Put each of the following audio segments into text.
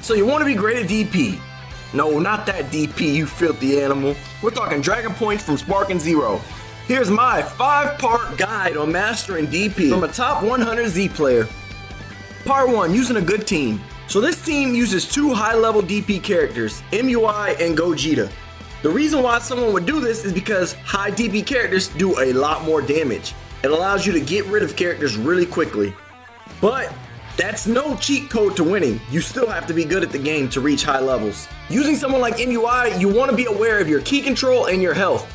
So you want to be great at DP. No, not that DP, you filthy animal. We're talking Dragon Points from Sparking Zero. Here's my 5-part guide on mastering DP from a top 100 Z player. Part 1, using a good team. So this team uses 2 high-level DP characters, MUI and Gogeta. The reason why someone would do this is because high DP characters do a lot more damage. It allows you to get rid of characters really quickly. But that's no cheat code to winning. You still have to be good at the game to reach high levels. Using someone like MUI, you want to be aware of your key control and your health.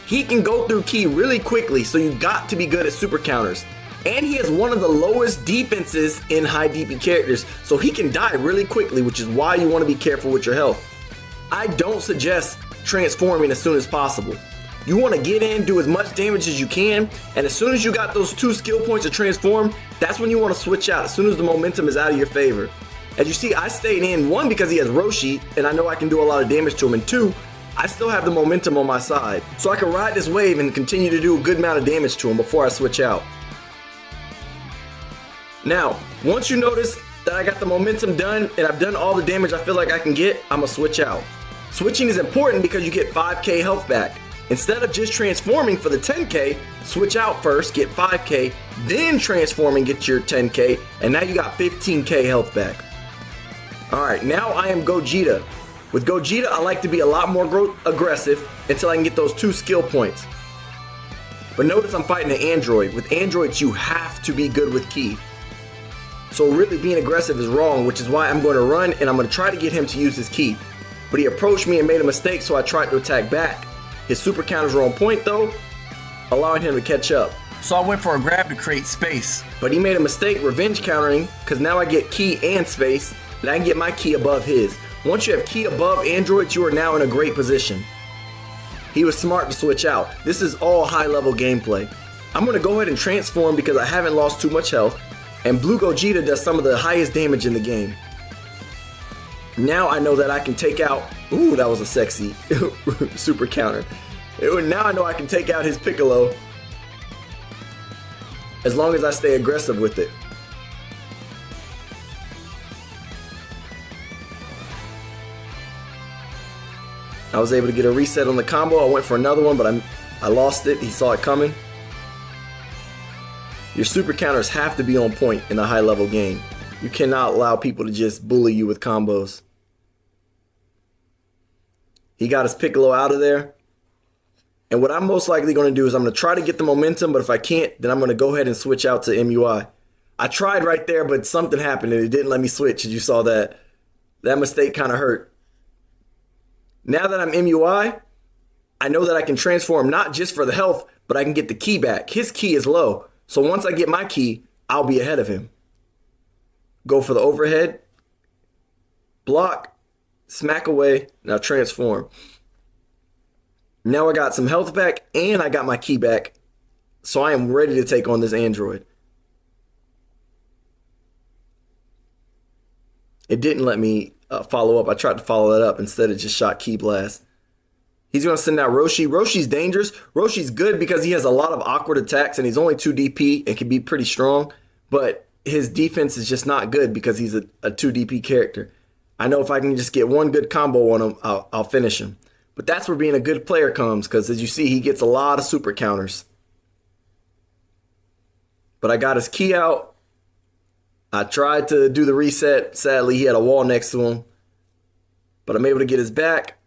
He can go through key really quickly, so you got to be good at super counters. And he has one of the lowest defenses in high DP characters, so he can die really quickly, which is why you want to be careful with your health. I don't suggest transforming as soon as possible. You want to get in, do as much damage as you can, and as soon as you got those 2 skill points to transform, that's when you want to switch out, as soon as the momentum is out of your favor. As you see, I stayed in, 1, because he has Roshi, and I know I can do a lot of damage to him, and 2, I still have the momentum on my side, so I can ride this wave and continue to do a good amount of damage to him before I switch out. Now, once you notice that I got the momentum done, and I've done all the damage I feel like I can get, I'm gonna switch out. Switching is important because you get 5k health back. Instead of just transforming for the 10k, switch out first, get 5k, then transform and get your 10k, and now you got 15k health back. Alright, now I am Gogeta. With Gogeta, I like to be a lot more aggressive until I can get those 2 skill points. But notice I'm fighting an android. With androids, you have to be good with ki. So really being aggressive is wrong, which is why I'm going to run and I'm going to try to get him to use his ki. But he approached me and made a mistake, so I tried to attack back. His super counters were on point though, allowing him to catch up. So I went for a grab to create space. But he made a mistake revenge countering, because now I get ki and space, and I can get my ki above his. Once you have ki above androids, you are now in a great position. He was smart to switch out. This is all high level gameplay. I'm going to go ahead and transform because I haven't lost too much health, and Blue Gogeta does some of the highest damage in the game. Now I know that I can take out, ooh, that was a sexy super counter. Now I know I can take out his Piccolo as long as I stay aggressive with it. I was able to get a reset on the combo. I went for another one, but I lost it. He saw it coming. Your super counters have to be on point in a high level game. You cannot allow people to just bully you with combos. He got his Piccolo out of there. And what I'm most likely going to do is I'm going to try to get the momentum, but if I can't, then I'm going to go ahead and switch out to MUI. I tried right there, but something happened and it didn't let me switch. As you saw that. That mistake kind of hurt. Now that I'm MUI, I know that I can transform not just for the health, but I can get the ki back. His ki is low. So once I get my ki, I'll be ahead of him. Go for the overhead. Block. Smack away. Now transform. Now I got some health back and I got my ki back. So I am ready to take on this android. It didn't let me follow up. I tried to follow that up. Instead it just shot Ki Blast. He's going to send out Roshi. Roshi's dangerous. Roshi's good because he has a lot of awkward attacks and he's only 2 DP and can be pretty strong. But his defense is just not good because he's a 2 DP character. I know if I can just get one good combo on him, I'll finish him. But that's where being a good player comes, because as you see, he gets a lot of super counters. But I got his ki out. I tried to do the reset. Sadly, he had a wall next to him. But I'm able to get his back.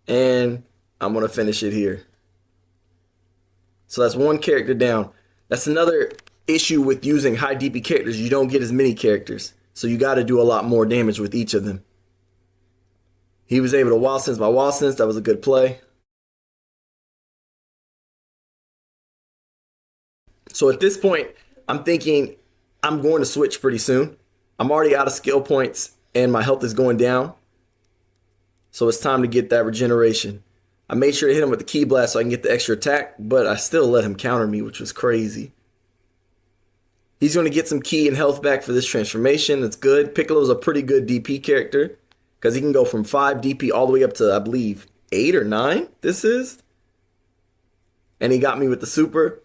And I'm going to finish it here. So that's one character down. That's another issue with using high DP characters. You don't get as many characters. So you got to do a lot more damage with each of them. He was able to wild sense my wild sense. That was a good play. So at this point, I'm thinking I'm going to switch pretty soon. I'm already out of skill points and my health is going down. So it's time to get that regeneration. I made sure to hit him with the Ki Blast so I can get the extra attack, but I still let him counter me, which was crazy. He's going to get some ki and health back for this transformation. That's good. Piccolo's a pretty good DP character because he can go from 5 DP all the way up to, I believe, 8 or 9 this is. And he got me with the super.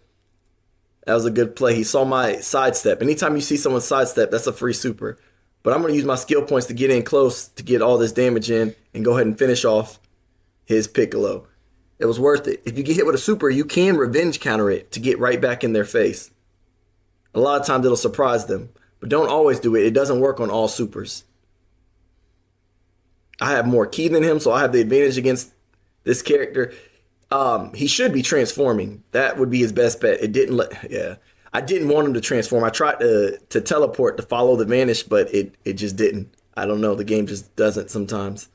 That was a good play. He saw my sidestep. Anytime you see someone sidestep, that's a free super. But I'm going to use my skill points to get in close to get all this damage in and go ahead and finish off his Piccolo. It was worth it. If you get hit with a super, you can revenge counter it to get right back in their face. A lot of times it'll surprise them. But don't always do it. It doesn't work on all supers. I have more ki than him, so I have the advantage against this character. He should be transforming. That would be his best bet. It didn't let, yeah. I didn't want him to transform. I tried to teleport to follow the vanish, but it just didn't. I don't know. The game just doesn't sometimes.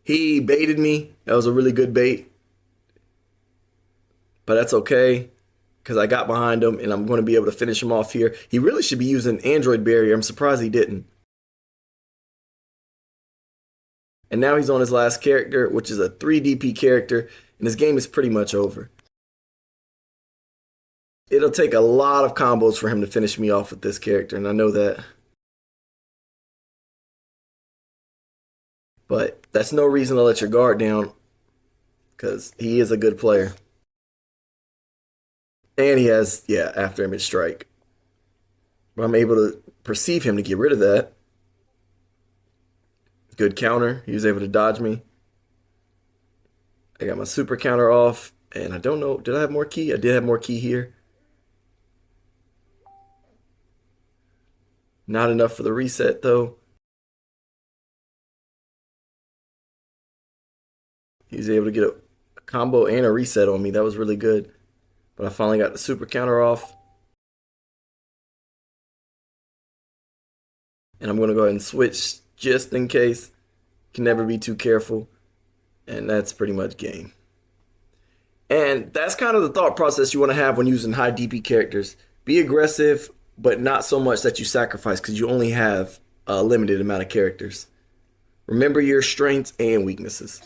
He baited me. That was a really good bait. But that's okay, because I got behind him, and I'm going to be able to finish him off here. He really should be using Android Barrier. I'm surprised he didn't. And now he's on his last character, which is a 3 DP character, and his game is pretty much over. It'll take a lot of combos for him to finish me off with this character, and I know that. But that's no reason to let your guard down, because he is a good player. And he has, yeah, after image strike. But I'm able to perceive him to get rid of that. Good counter. He was able to dodge me. I got my super counter off. And I don't know, did I have more ki? I did have more ki here. Not enough for the reset, though. He was able to get a combo and a reset on me. That was really good. But I finally got the super counter off. And I'm going to go ahead and switch just in case. Can never be too careful. And that's pretty much game. And that's kind of the thought process you want to have when using high DP characters. Be aggressive, but not so much that you sacrifice, because you only have a limited amount of characters. Remember your strengths and weaknesses.